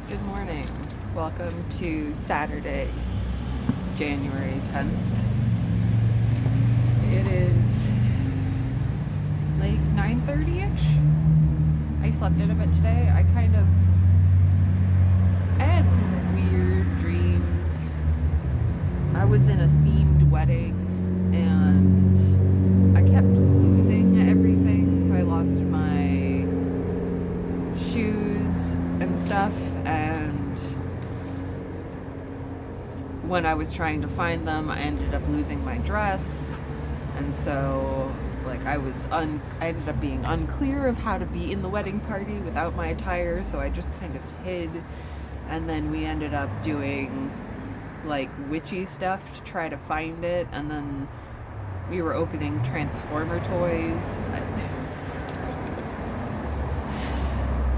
Good morning. Welcome to Saturday, January 10th. It is like 9:30ish. I slept in a bit today. I had some weird dreams. I was in a themed wedding and I kept losing everything, so I lost my shoes and stuff, and when I was trying to find them, I ended up losing my dress, and so I ended up being unclear of how to be in the wedding party without my attire, so I just kind of hid, and then we ended up doing like witchy stuff to try to find it, and then we were opening Transformer toys.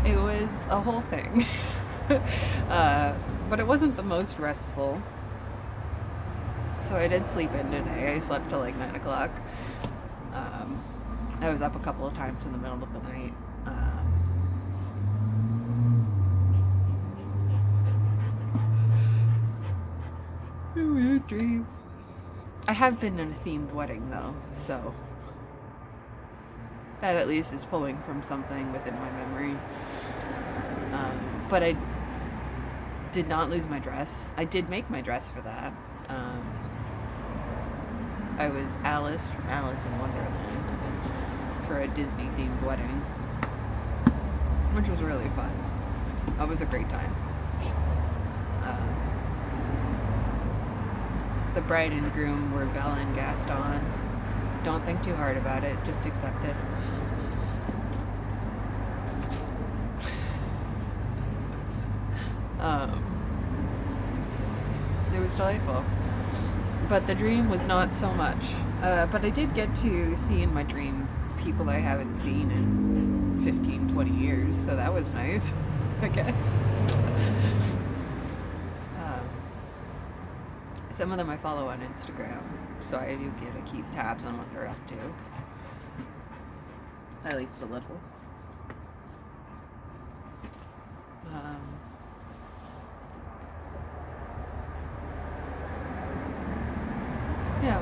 It was a whole thing. But it wasn't the most restful. So I did sleep in today. I slept till like 9 o'clock. I was up a couple of times in the middle of the night. A weird dream. I have been in a themed wedding though, so that at least is pulling from something within my memory. But I did not lose my dress. I did make my dress for that. I was Alice from Alice in Wonderland for a Disney themed wedding, which was really fun. That was a great time. The bride and groom were Belle and Gaston. Don't think too hard about it, just accept it. It was delightful. But the dream was not so much. But I did get to see in my dream people I haven't seen in 15, 20 years, so that was nice, I guess. Some of them I follow on Instagram, so I do get to keep tabs on what they're up to. At least a little. Yeah.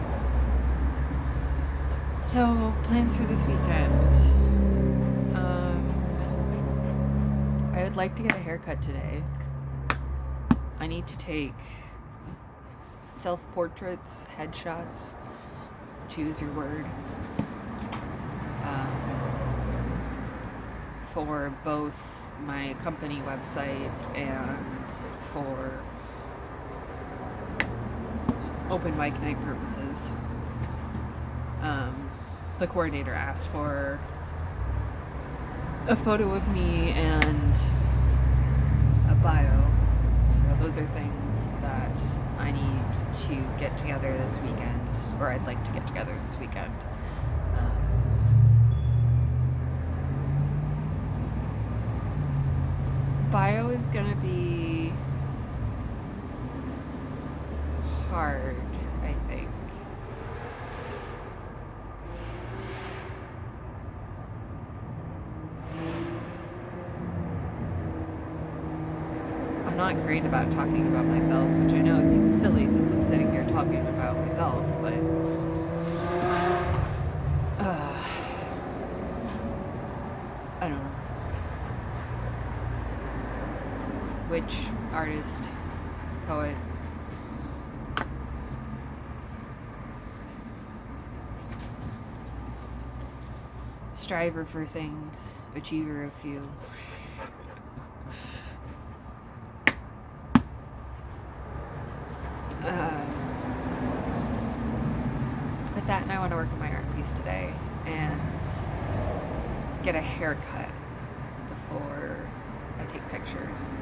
So, plans for this weekend. I would like to get a haircut today. I need to take self-portraits, headshots, choose your word, for both my company website and for open mic night purposes. The coordinator asked for a photo of me and a bio. So those are things that I need to get together this weekend, or I'd like to get together this weekend. Bio is gonna be hard, I think. I'm not great about talking about myself, which I know seems silly since I'm sitting here talking about myself, but I don't know. Which artist, poet, striver for things, achiever of few. But that, and I want to work on my art piece today and get a haircut before I take pictures.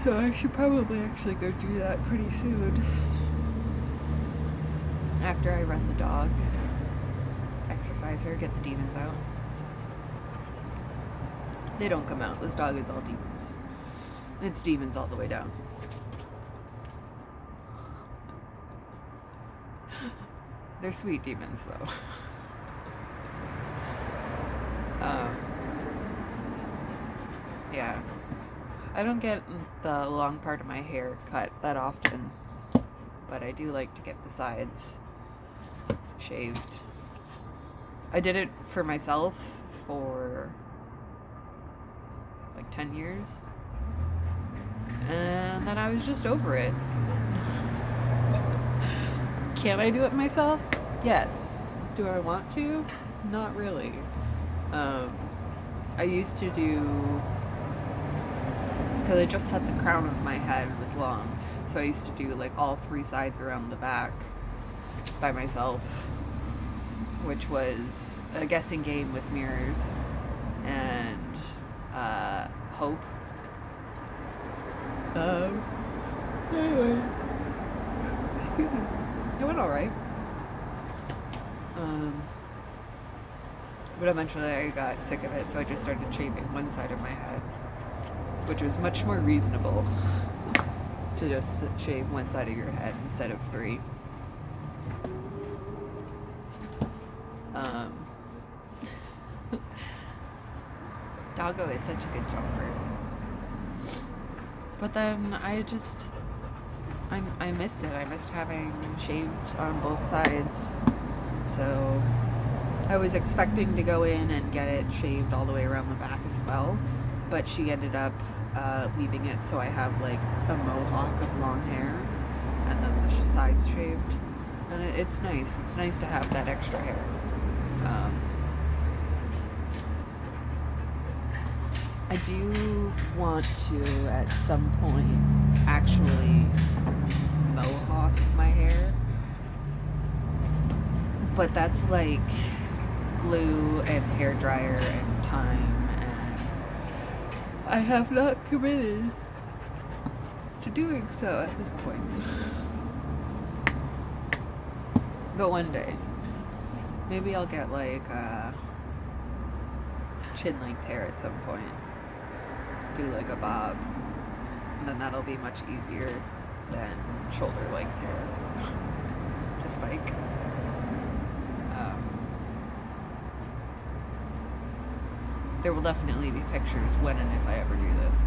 So I should probably actually go do that pretty soon. After I run the dog, exercise her, get the demons out. They don't come out. This dog is all demons. It's demons all the way down. They're sweet demons, though. Yeah. I don't get the long part of my hair cut that often, but I do like to get the sides shaved. I did it for myself for like 10 years, and then I was just over it. Can I do it myself? Yes. Do I want to? Not really. I used to do, because I just had the crown of my head was long, so I used to do like all 3 sides around the back by myself, which was a guessing game with mirrors and hope. Anyway, it went alright. But eventually I got sick of it, so I just started shaving one side of my head, which was much more reasonable to just shave one side of your head instead of 3. Doggo is such a good jumper. But then I missed it. I missed having shaved on both sides. So I was expecting to go in and get it shaved all the way around the back as well, but she ended up leaving it so I have like a mohawk of long hair and then the sides shaved. And it's nice. It's nice to have that extra hair. I do want to, at some point, actually mohawk my hair. But that's like glue and hair dryer and time, and I have not committed to doing so at this point. But one day, maybe I'll get like chin length hair at some point. Do like a bob, and then that'll be much easier than shoulder length hair to spike. There will definitely be pictures when and if I ever do this.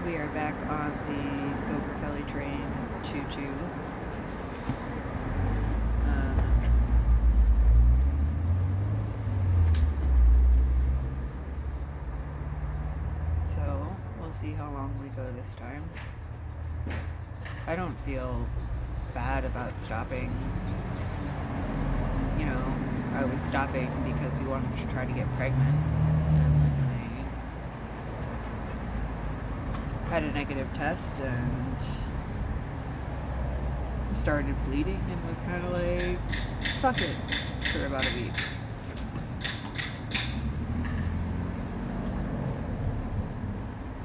We are back on the Sober Kelly train, choo-choo. So, we'll see how long we go this time. I don't feel bad about stopping. You know, I was stopping because we wanted to try to get pregnant. Had a negative test and started bleeding and was kind of like, fuck it, for about a week.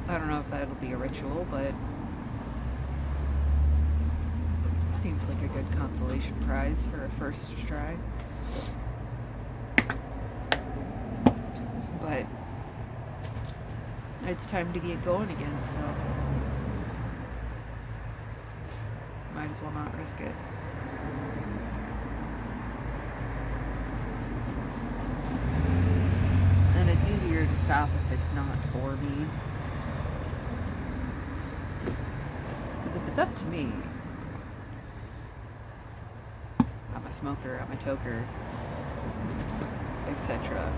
I don't know if that'll be a ritual, but seemed like a good consolation prize for a first try. But it's time to get going again, so might as well not risk it. And it's easier to stop if it's not for me. Because if it's up to me, I'm a smoker, I'm a toker, etc.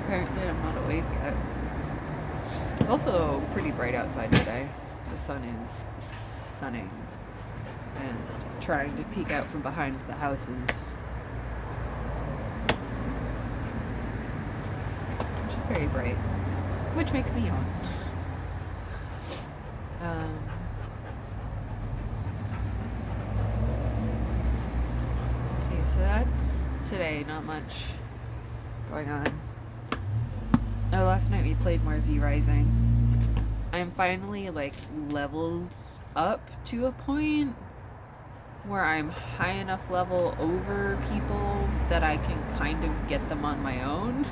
Apparently I'm not awake yet. It's also pretty bright outside today. The sun is sunning and trying to peek out from behind the houses. Which is very bright. Which makes me yawn. Let's see, so that's today, not much going on. Oh, last night we played more V Rising. I am finally like leveled up to a point where I'm high enough level over people that I can kind of get them on my own.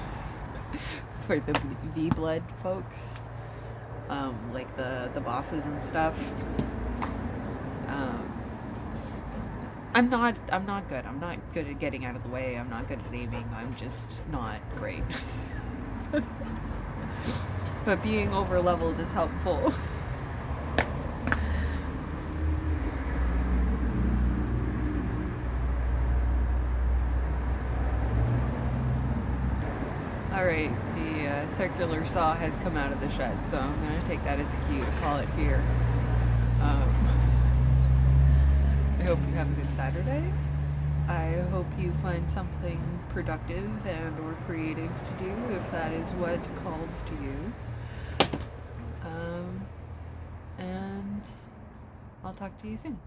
For the V blood folks, like the bosses and stuff. I'm not good. I'm not good at getting out of the way. I'm not good at aiming. I'm just not great. But being over leveled is helpful. Alright, the circular saw has come out of the shed, so I'm going to take that as a cue to call it here. I hope you have a good Saturday. I hope you find something productive and or creative to do, if that is what calls to you. And I'll talk to you soon.